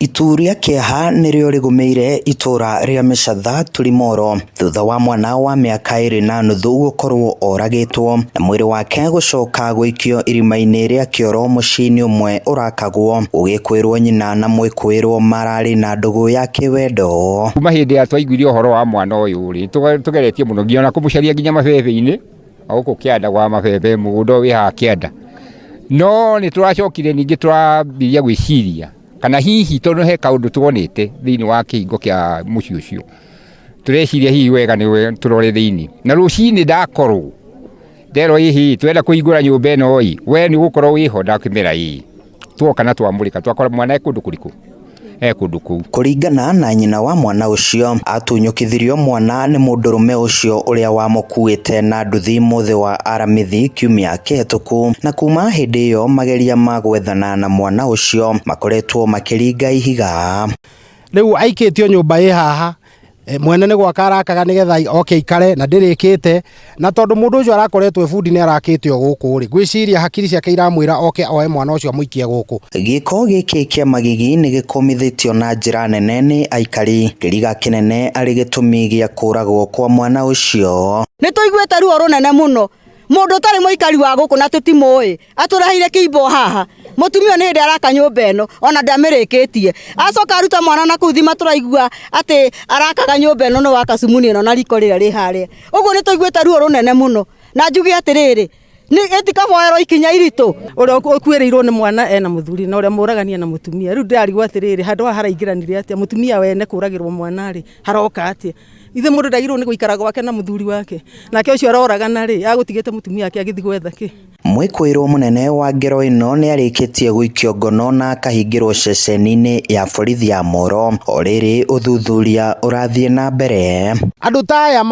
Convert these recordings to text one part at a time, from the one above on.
Ituria kĩeha nĩrĩo rĩgũmĩire itura rĩa Mĩcatha Tulimoro thutha wa mwana wa mĩaka 2.5 gũkorwo oragĩtwo na mwĩrĩ wake gũcoka gũikio irima-inĩ rĩa kĩoro mũciĩ-inĩ ũmwe ũrakagwo, ũgĩkwĩrwo nyina na mwĩkwĩrwo mararĩ na ndũgũ ya kĩwendo. Kuma hĩndĩ ya twaiguire ũhoro wa mwana ũyũ rĩ tũgeretie mũno nginya kũmũcaria nginya mabebe-inĩ gũkũ kĩanda gwa mabebe mũgũnda ũyũ wĩ haha kĩanda, no nĩ tũracokire ningĩ tũrambiria gwĩciria kana hihi tondũ he kaũndũ tuonete thĩinĩ wa kĩhingo kĩa mũciĩ ũcio, tũreciria hihi wega nĩ tũrore thĩinĩ na rũcinĩ ndakorwo nderwo hihi twenda kũhingũra nyũmba ĩno we nĩ ũgũkorwo wĩho ndakĩmera tuoka na twamũrĩka twakora mwana kũndũ kũrĩkũ kũndũ kũu. Kũringana na nyina wa mwana ũcio, atunyũkithirio mwana nĩ mũndũrũme ũcio ũrĩa wamũkuĩte na nduthi mũthĩ wa aramithi kiumia kĩhetũku, na kuma hĩndĩ ĩyo mageria ma gwethana na mwana ũcio makoretwo makĩringa ihiga. Rĩu aikĩtio nyũmba ĩ haha mwene nĩ gwaka arakaga nĩgetha oke ikare na ndĩrĩkĩte, na tondũ mũndũ ũcio arakoretwo bundi nĩ arakĩte gũkũ rĩ gwĩciria hakiri ciake iramwĩra oke oe mwana ũcio amũikie gũkũ. Gĩko gĩkĩ kĩa magigi nĩ gĩkomithĩtio na njĩra nene nĩ aikari, kĩriga kĩnene arĩ gĩtũmi gĩa kũragwo kwa mwana ũcio. Nĩ tũiguĩte ruo rũnene mũno, mũndũ ũtarĩ mũikari wa gũkũ na tũtimũĩ atũrahire kĩimbo haha, mũtumia nĩ hĩndĩ araka nyũmba ĩno ona ndamĩrĩkĩtie, acoka aruta mwana na kũu thima tũraigua atĩ arakaga nyũmba ĩno nĩ wa Kasumuni ĩno na riko rĩrĩa rĩ harĩa. Ũguo nĩ tũiguĩte ruo rũnene mũno na njuge atĩrĩrĩ ĩtikaboerwo ikinya iritũ. Ũrĩa ũkuĩrĩirwo nĩ mwana ena mũthuri na ũrĩa mũragania na mũtumia, rĩu ndarigwo atĩrĩrĩ handũ haha haraingĩranire atĩa, mũtumia wene kũragĩrwo mwana rĩ haroka atĩa? Ithe mũndũ ndagĩrĩirwo nĩ gũikara gwake na mũthuri wake, nake ũcio aroragana rĩ agũtigĩte mũtumia wake agĩthiĩ gwetha kĩ? Mwĩkwĩrwo mũnene wa ngero ĩno nĩ arĩkĩtie gũikio ngono na akahingĩrwo ceceni-inĩ ya borithi ya Moro. O rĩrĩ ũthuthuria ũrathiĩ na mbere. Andũ ta aya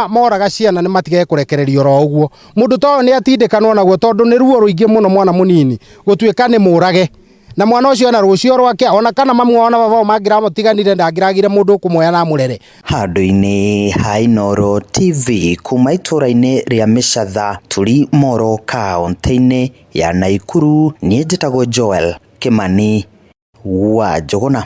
moraga ciana nĩ matige kũrekererio ro ũguo. Mũndũ ta ũyũ nĩ atindĩkanwo naguo tondũ nĩ ruo rũingĩ mũno mwana mũnini gũtuĩka nĩ mũrage, na mwana ũcio na rũcio rwake ona kana mamu ona baba mangĩramũtiganire ndangĩragire mũndũ kũmuoya na mũrere. Handũ-inĩ ha Inooro TV kuma itũra-inĩ rĩa Mĩcatha Tulimoro kaũntĩ-inĩ ya Naikuru, niĩ njĩtagwo Joel Kimani wa Njũgũna.